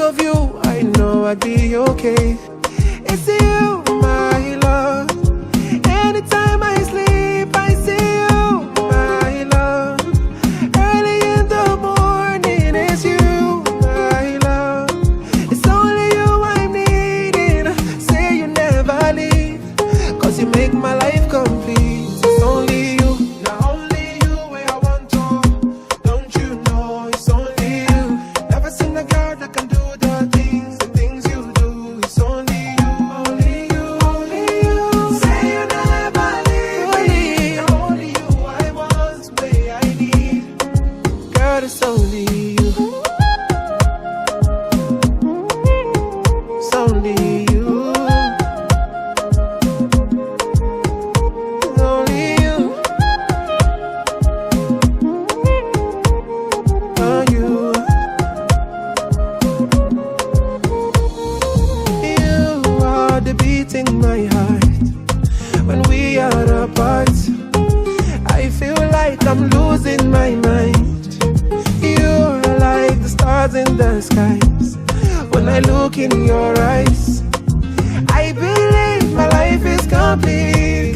of you, I know I'd be okay. It's you, my love. Anytime I sleep, I see you, my love. Early in the morning, it's you, my love. It's only you I'm needing. Say you never leave, 'cause you make my life complete. It's only you, not only you where I want to. Don't you know it's only you. Never seen a girl that can do the things you do. It's only you, only you, only you. Say you never leave me. Only you I want, way I need. Girl, it's only you. It's only you. It's only you. Oh, you. You are the beating my heart. When we are apart, I feel like I'm losing my mind. You're like the stars in the skies. When I look in your eyes, I believe my life is complete.